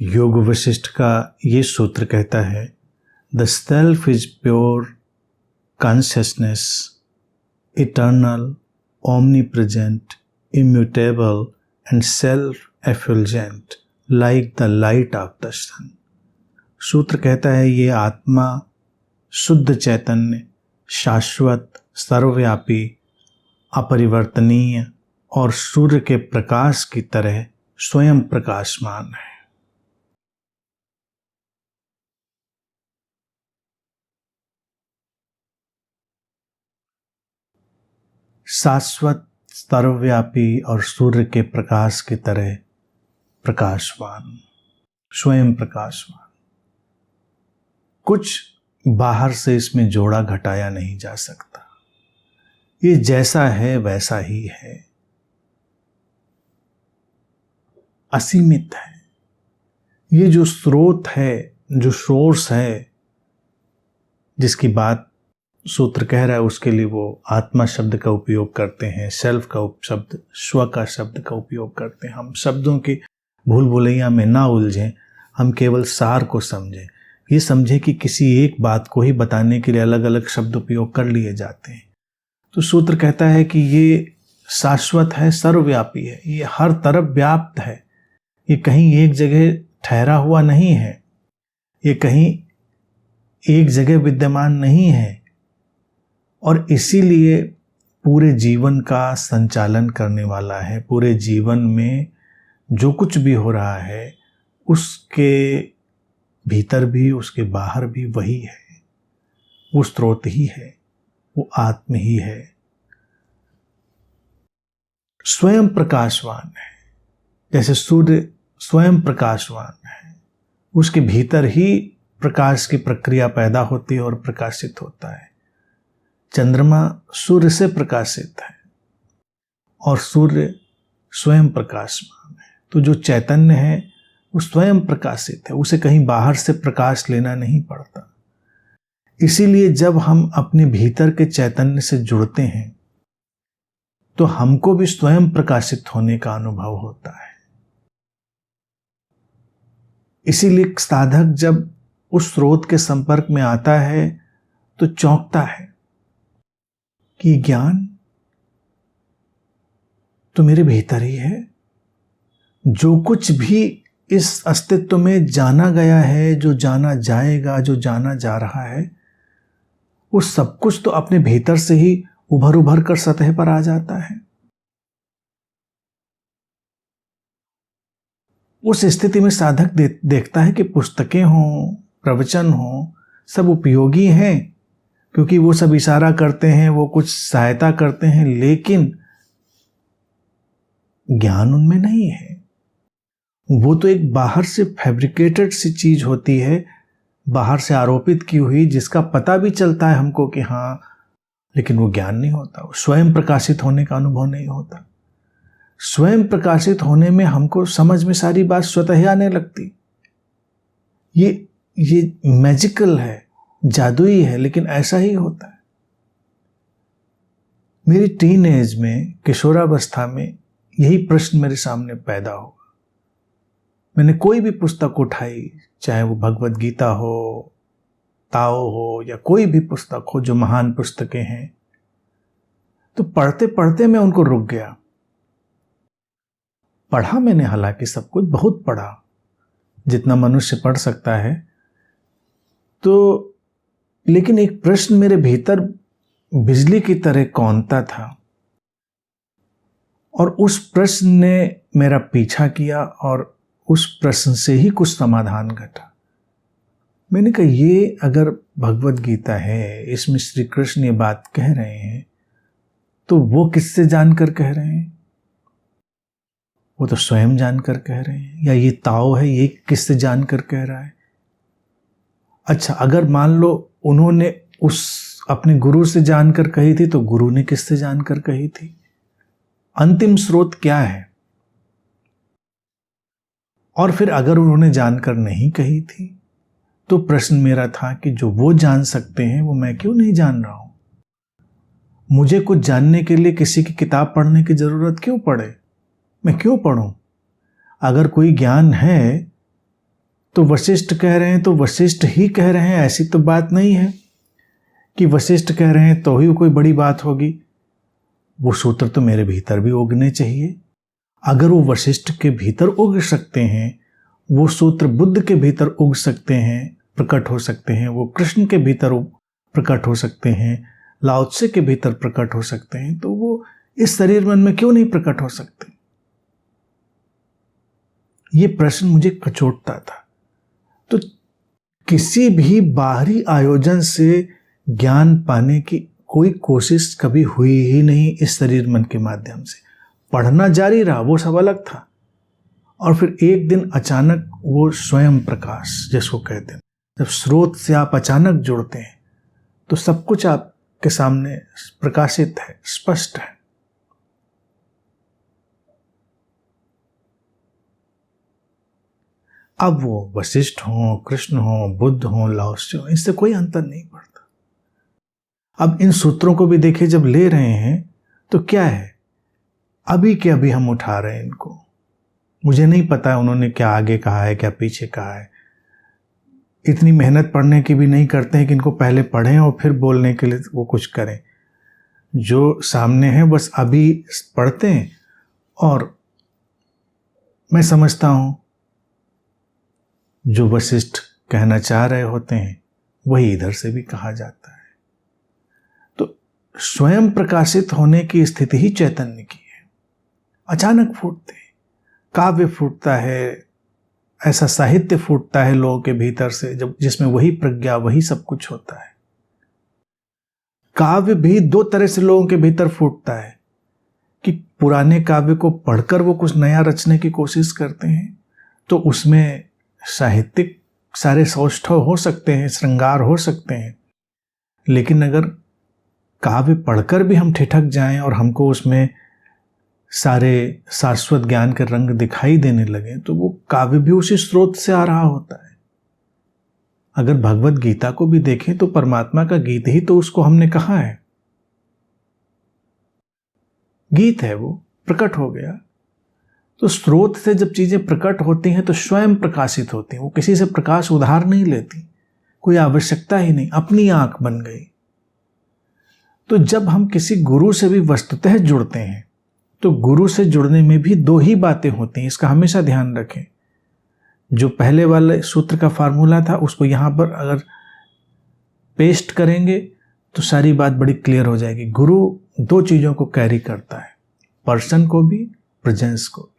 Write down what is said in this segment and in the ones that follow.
योग वशिष्ठ का ये सूत्र कहता है, the self is pure consciousness, eternal, omnipresent, immutable and self-effulgent like the light of the sun। सूत्र कहता है ये आत्मा शुद्ध चैतन्य, शाश्वत, सर्वव्यापी, अपरिवर्तनीय और सूर्य के प्रकाश की तरह स्वयं प्रकाशमान है। शाश्वत, सर्वव्यापी और सूर्य के प्रकाश की तरह प्रकाशवान, स्वयं प्रकाशवान। कुछ बाहर से इसमें जोड़ा घटाया नहीं जा सकता। ये जैसा है वैसा ही है, असीमित है। ये जो स्रोत है, जो सोर्स है, जिसकी बात सूत्र कह रहा है, उसके लिए वो आत्मा शब्द का उपयोग करते हैं, सेल्फ का शब्द, स्व का शब्द का उपयोग करते हैं। हम शब्दों की भूल भुलैया में ना उलझें, हम केवल सार को समझें। ये समझें कि किसी एक बात को ही बताने के लिए अलग अलग शब्द उपयोग कर लिए जाते हैं। तो सूत्र कहता है कि ये शाश्वत है, सर्वव्यापी है, ये हर तरफ व्याप्त है, ये कहीं एक जगह ठहरा हुआ नहीं है, ये कहीं एक जगह विद्यमान नहीं है, और इसीलिए पूरे जीवन का संचालन करने वाला है। पूरे जीवन में जो कुछ भी हो रहा है उसके भीतर भी, उसके बाहर भी वही है, वो स्रोत ही है, वो आत्म ही है, स्वयं प्रकाशवान है। जैसे सूर्य स्वयं प्रकाशवान है, उसके भीतर ही प्रकाश की प्रक्रिया पैदा होती है और प्रकाशित होता है। चंद्रमा सूर्य से प्रकाशित है और सूर्य स्वयं प्रकाशमान है। तो जो चैतन्य है वो स्वयं प्रकाशित है, उसे कहीं बाहर से प्रकाश लेना नहीं पड़ता। इसीलिए जब हम अपने भीतर के चैतन्य से जुड़ते हैं तो हमको भी स्वयं प्रकाशित होने का अनुभव होता है। इसीलिए साधक जब उस स्रोत के संपर्क में आता है तो चौंकता है कि ज्ञान तो मेरे भीतर ही है। जो कुछ भी इस अस्तित्व में जाना गया है, जो जाना जाएगा, जो जाना जा रहा है, वो सब कुछ तो अपने भीतर से ही उभर उभर कर सतह पर आ जाता है। उस स्थिति में साधक देखता है कि पुस्तकें हों, प्रवचन हों, सब उपयोगी हैं, क्योंकि वो सब इशारा करते हैं, वो कुछ सहायता करते हैं, लेकिन ज्ञान उनमें नहीं है। वो तो एक बाहर से फैब्रिकेटेड सी चीज होती है, बाहर से आरोपित की हुई, जिसका पता भी चलता है हमको कि हाँ, लेकिन वो ज्ञान नहीं होता। वो स्वयं प्रकाशित होने का अनुभव नहीं होता। स्वयं प्रकाशित होने में हमको समझ में सारी बात स्वतः ही आने लगती। ये मैजिकल है, जादुई है, लेकिन ऐसा ही होता है। मेरी टीन एज में, किशोरावस्था में यही प्रश्न मेरे सामने पैदा हुआ। मैंने कोई भी पुस्तक उठाई, चाहे वो भगवद गीता हो, ताओ हो, या कोई भी पुस्तक हो जो महान पुस्तकें हैं, तो पढ़ते पढ़ते मैं उनको रुक गया। पढ़ा मैंने हालांकि सब कुछ, बहुत पढ़ा, जितना मनुष्य पढ़ सकता है, तो लेकिन एक प्रश्न मेरे भीतर बिजली की तरह कौंधता था, और उस प्रश्न ने मेरा पीछा किया और उस प्रश्न से ही कुछ समाधान घटा। मैंने कहा, ये अगर भगवद गीता है, इसमें श्री कृष्ण ये बात कह रहे हैं, तो वो किससे जानकर कह रहे हैं? वो तो स्वयं जानकर कह रहे हैं। या ये ताओ है, ये किससे जानकर कह रहा है? अच्छा, अगर मान लो उन्होंने उस अपने गुरु से जानकर कही थी, तो गुरु ने किससे जानकर कही थी? अंतिम स्रोत क्या है? और फिर अगर उन्होंने जानकर नहीं कही थी, तो प्रश्न मेरा था कि जो वो जान सकते हैं वो मैं क्यों नहीं जान रहा हूं? मुझे कुछ जानने के लिए किसी की किताब पढ़ने की जरूरत क्यों पड़े? मैं क्यों पढूं? अगर कोई ज्ञान है तो वशिष्ठ कह रहे हैं तो वशिष्ठ ही कह रहे हैं, ऐसी तो बात नहीं है कि वशिष्ठ कह रहे हैं तो ही कोई बड़ी बात होगी। वो सूत्र तो मेरे भीतर भी उगने चाहिए। अगर वो वशिष्ठ के भीतर उग सकते हैं, वो सूत्र बुद्ध के भीतर उग सकते हैं, प्रकट हो सकते हैं, वो कृष्ण के भीतर प्रकट हो सकते हैं, लाओ त्से के भीतर प्रकट हो सकते हैं, तो वो इस शरीर मन में क्यों नहीं प्रकट हो सकते? ये प्रश्न मुझे कचोटता था। तो किसी भी बाहरी आयोजन से ज्ञान पाने की कोई कोशिश कभी हुई ही नहीं इस शरीर मन के माध्यम से। पढ़ना जारी रहा, वो सब अलग था। और फिर एक दिन अचानक वो स्वयं प्रकाश जिसको कहते हैं, जब स्रोत से आप अचानक जुड़ते हैं तो सब कुछ आपके सामने प्रकाशित है, स्पष्ट है। अब वो वशिष्ठ हो, कृष्ण हो, बुद्ध हो, लाओ त्से हो, इससे कोई अंतर नहीं पड़ता। अब इन सूत्रों को भी देखिए, जब ले रहे हैं तो क्या है, अभी के अभी हम उठा रहे हैं इनको। मुझे नहीं पता है उन्होंने क्या आगे कहा है, क्या पीछे कहा है। इतनी मेहनत पढ़ने की भी नहीं करते हैं कि इनको पहले पढ़ें और फिर बोलने के लिए वो कुछ करें। जो सामने है बस अभी पढ़ते हैं, और मैं समझता हूं जो वशिष्ठ कहना चाह रहे होते हैं वही इधर से भी कहा जाता है। तो स्वयं प्रकाशित होने की स्थिति ही चैतन्य की है। अचानक फूटते हैं, काव्य फूटता है, ऐसा साहित्य फूटता है लोगों के भीतर से जब जिसमें वही प्रज्ञा, वही सब कुछ होता है। काव्य भी दो तरह से लोगों के भीतर फूटता है कि पुराने काव्य को पढ़कर वो कुछ नया रचने की कोशिश करते हैं, तो उसमें साहित्यिक सारे सौष्ठव हो सकते हैं, श्रृंगार हो सकते हैं। लेकिन अगर काव्य पढ़कर भी हम ठिठक जाएं और हमको उसमें सारे शाश्वत ज्ञान के रंग दिखाई देने लगे, तो वो काव्य भी उसी स्रोत से आ रहा होता है। अगर भगवत गीता को भी देखें तो परमात्मा का गीत ही तो उसको हमने कहा है, गीत है, वो प्रकट हो गया। तो स्रोत से जब चीजें प्रकट होती हैं तो स्वयं प्रकाशित होती हैं, वो किसी से प्रकाश उधार नहीं लेती, कोई आवश्यकता ही नहीं, अपनी आंख बन गई। तो जब हम किसी गुरु से भी वस्तुतः जुड़ते हैं तो गुरु से जुड़ने में भी दो ही बातें होती हैं, इसका हमेशा ध्यान रखें। जो पहले वाले सूत्र का फार्मूला था उसको यहां पर अगर पेस्ट करेंगे तो सारी बात बड़ी क्लियर हो जाएगी। गुरु दो चीजों को कैरी करता है, पर्सन को भी, प्रेजेंस को भी।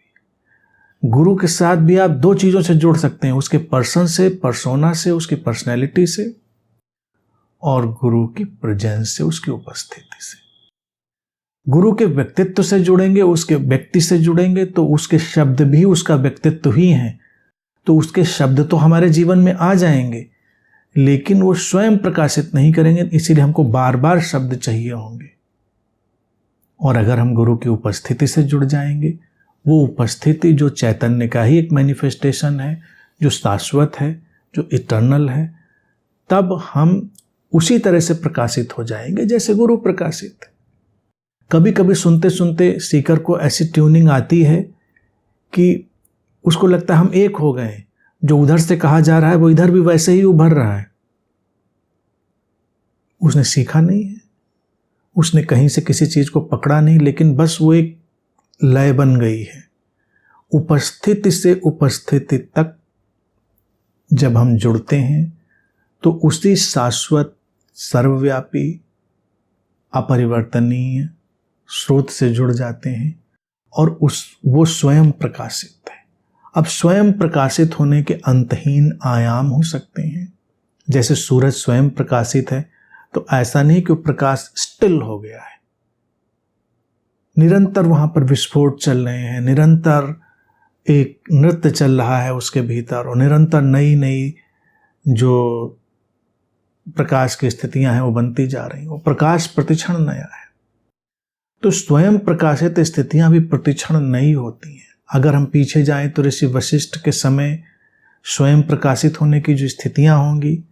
गुरु के साथ भी आप दो चीजों से जुड़ सकते हैं, उसके पर्सन से, पर्सोना से, उसकी पर्सनैलिटी से, और गुरु की प्रेजेंस से, उसकी उपस्थिति से। गुरु के व्यक्तित्व से जुड़ेंगे, उसके व्यक्ति से जुड़ेंगे तो उसके शब्द भी उसका व्यक्तित्व ही हैं, तो उसके शब्द तो हमारे जीवन में आ जाएंगे, लेकिन वो स्वयं प्रकाशित नहीं करेंगे, इसीलिए हमको बार बार शब्द चाहिए होंगे। और अगर हम गुरु की उपस्थिति से जुड़ जाएंगे, वो उपस्थिति जो चैतन्य का ही एक मैनिफेस्टेशन है, जो शाश्वत है, जो इटर्नल है, तब हम उसी तरह से प्रकाशित हो जाएंगे जैसे गुरु प्रकाशित है। कभी कभी सुनते सुनते सीकर को ऐसी ट्यूनिंग आती है कि उसको लगता है हम एक हो गए, जो उधर से कहा जा रहा है वो इधर भी वैसे ही उभर रहा है। उसने सीखा नहीं है, उसने कहीं से किसी चीज को पकड़ा नहीं, लेकिन बस वो एक लय बन गई है। उपस्थिति से उपस्थिति तक जब हम जुड़ते हैं तो उसी शाश्वत, सर्वव्यापी, अपरिवर्तनीय स्रोत से जुड़ जाते हैं और वो स्वयं प्रकाशित है। अब स्वयं प्रकाशित होने के अंतहीन आयाम हो सकते हैं। जैसे सूरज स्वयं प्रकाशित है, तो ऐसा नहीं कि वो प्रकाश स्टिल हो गया है, निरंतर वहां पर विस्फोट चल रहे हैं, निरंतर एक नृत्य चल रहा है उसके भीतर, और निरंतर नई नई जो प्रकाश की स्थितियां हैं वो बनती जा रही हैं। वो प्रकाश प्रतिक्षण नया है। तो स्वयं प्रकाशित स्थितियां भी प्रतिक्षण नई होती हैं। अगर हम पीछे जाएं तो ऋषि वशिष्ठ के समय स्वयं प्रकाशित होने की जो स्थितियां होंगी,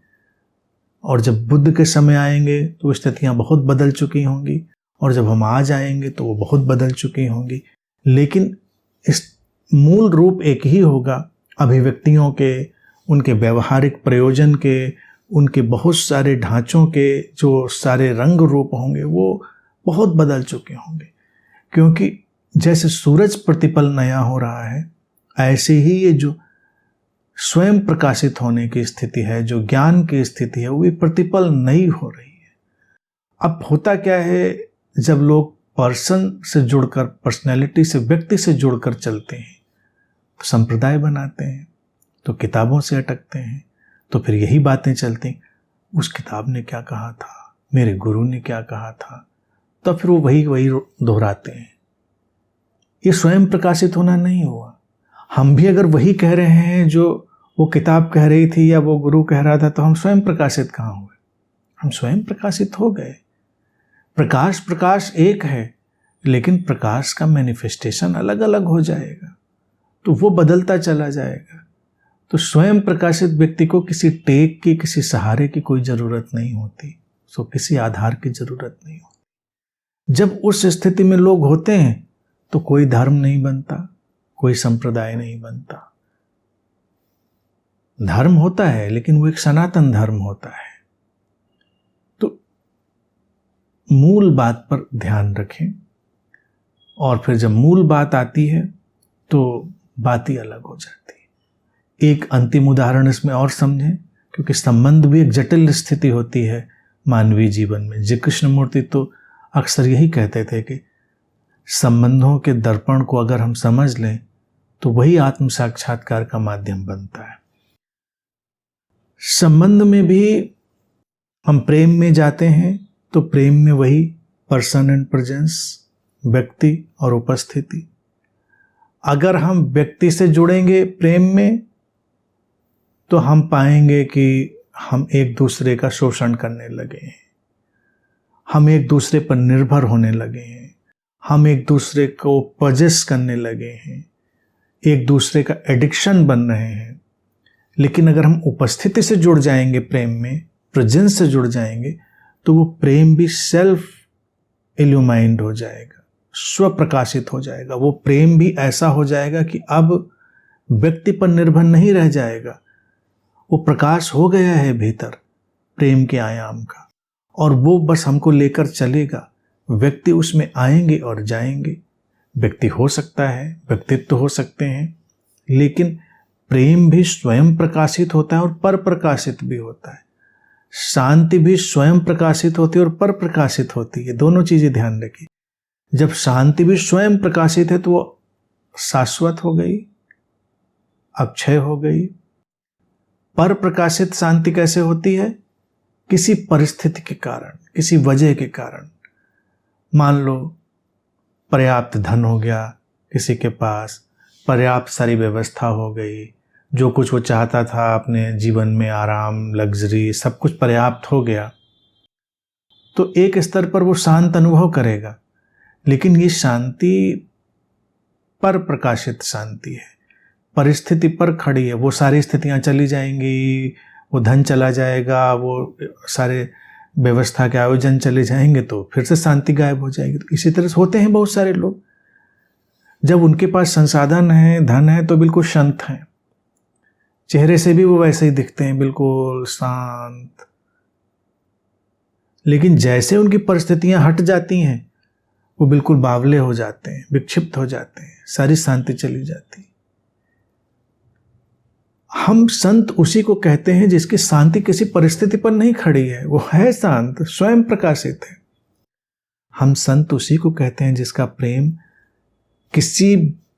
और जब बुद्ध के समय आएंगे तो स्थितियां बहुत बदल चुकी होंगी, और जब हम आ जाएंगे तो वो बहुत बदल चुकी होंगी। लेकिन इस मूल रूप एक ही होगा, अभिव्यक्तियों के उनके व्यवहारिक प्रयोजन के, उनके बहुत सारे ढांचों के जो सारे रंग रूप होंगे वो बहुत बदल चुके होंगे। क्योंकि जैसे सूरज प्रतिपल नया हो रहा है, ऐसे ही ये जो स्वयं प्रकाशित होने की स्थिति है, जो ज्ञान की स्थिति है, वो भी प्रतिपल नई हो रही है। अब होता क्या है, जब लोग पर्सन से जुड़कर, पर्सनैलिटी से, व्यक्ति से जुड़कर चलते हैं तो संप्रदाय बनाते हैं, तो किताबों से अटकते हैं, तो फिर यही बातें चलती, उस किताब ने क्या कहा था, मेरे गुरु ने क्या कहा था, तो फिर वो वही दोहराते हैं। ये स्वयं प्रकाशित होना नहीं हुआ। हम भी अगर वही कह रहे हैं जो वो किताब कह रही थी या वो गुरु कह रहा था, तो हम स्वयं प्रकाशित कहाँ हुए? हम स्वयं प्रकाशित हो गए। प्रकाश एक है, लेकिन प्रकाश का मैनिफेस्टेशन अलग अलग हो जाएगा, तो वो बदलता चला जाएगा। तो स्वयं प्रकाशित व्यक्ति को किसी टेक की, किसी सहारे की कोई ज़रूरत नहीं होती, सो किसी आधार की ज़रूरत नहीं होती। जब उस स्थिति में लोग होते हैं तो कोई धर्म नहीं बनता, कोई संप्रदाय नहीं बनता। धर्म होता है लेकिन वो एक सनातन धर्म होता है। तो मूल बात पर ध्यान रखें, और फिर जब मूल बात आती है तो बात ही अलग हो जाती है। एक अंतिम उदाहरण इसमें और समझें, क्योंकि संबंध भी एक जटिल स्थिति होती है मानवीय जीवन में। जी कृष्णमूर्ति तो अक्सर यही कहते थे कि संबंधों के दर्पण को अगर हम समझ लें तो वही आत्म साक्षात्कार का माध्यम बनता है। संबंध में भी हम प्रेम में जाते हैं तो प्रेम में वही पर्सन एंड प्रेजेंस, व्यक्ति और उपस्थिति। अगर हम व्यक्ति से जुड़ेंगे प्रेम में तो हम पाएंगे कि हम एक दूसरे का शोषण करने लगे हैं, हम एक दूसरे पर निर्भर होने लगे हैं, हम एक दूसरे को पजेस करने लगे हैं, एक दूसरे का एडिक्शन बन रहे हैं। लेकिन अगर हम उपस्थिति से जुड़ जाएंगे, प्रेम में, प्रेजेंस से जुड़ जाएंगे, तो वो प्रेम भी सेल्फ इल्यूमाइंड हो जाएगा, स्व प्रकाशित हो जाएगा। वो प्रेम भी ऐसा हो जाएगा कि अब व्यक्ति पर निर्भर नहीं रह जाएगा, वो प्रकाश हो गया है भीतर प्रेम के आयाम का, और वो बस हमको लेकर चलेगा। व्यक्ति उसमें आएंगे और जाएंगे। व्यक्ति हो सकता है, व्यक्तित्व हो सकते हैं, लेकिन प्रेम भी स्वयं प्रकाशित होता है और पर प्रकाशित भी होता है। शांति भी स्वयं प्रकाशित होती है और पर प्रकाशित होती है। दोनों चीजें ध्यान रखिए। जब शांति भी स्वयं प्रकाशित है तो वो शाश्वत हो गई, अक्षय हो गई। पर प्रकाशित शांति कैसे होती है? किसी परिस्थिति के कारण, किसी वजह के कारण। मान लो पर्याप्त धन हो गया किसी के पास, पर्याप्त सारी व्यवस्था हो गई, जो कुछ वो चाहता था अपने जीवन में, आराम, लग्जरी, सब कुछ पर्याप्त हो गया, तो एक स्तर पर वो शांत अनुभव करेगा। लेकिन ये शांति पर प्रकाशित शांति है, परिस्थिति पर खड़ी है। वो सारी स्थितियां चली जाएंगी, वो धन चला जाएगा, वो सारे व्यवस्था के आयोजन चले जाएंगे, तो फिर से शांति गायब हो जाएगी। तो इसी तरह से होते हैं बहुत सारे लोग, जब उनके पास संसाधन है, धन है, तो बिल्कुल शांत हैं, चेहरे से भी वो वैसे ही दिखते हैं, बिल्कुल शांत। लेकिन जैसे उनकी परिस्थितियां हट जाती हैं, वो बिल्कुल बावले हो जाते हैं, विक्षिप्त हो जाते हैं, सारी शांति चली जाती है। हम संत उसी को कहते हैं जिसकी शांति किसी परिस्थिति पर नहीं खड़ी है, वो है शांत, स्वयं प्रकाशित है। हम संत उसी को कहते हैं जिसका प्रेम किसी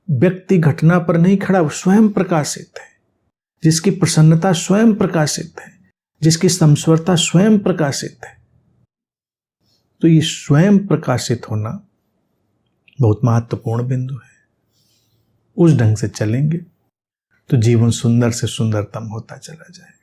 व्यक्ति घटना पर नहीं खड़ा, वो स्वयं प्रकाशित है, जिसकी प्रसन्नता स्वयं प्रकाशित है, जिसकी समस्वरता स्वयं प्रकाशित है। तो ये स्वयं प्रकाशित होना बहुत महत्वपूर्ण बिंदु है। उस ढंग से चलेंगे तो जीवन सुंदर से सुंदरतम होता चला जाएगा।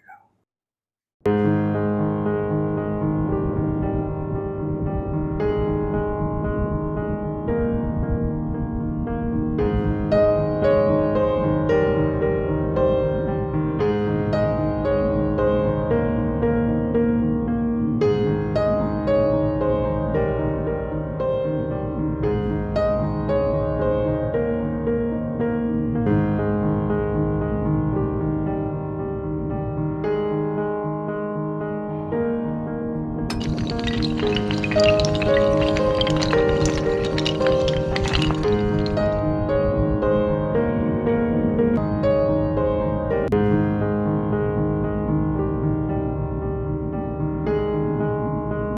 है।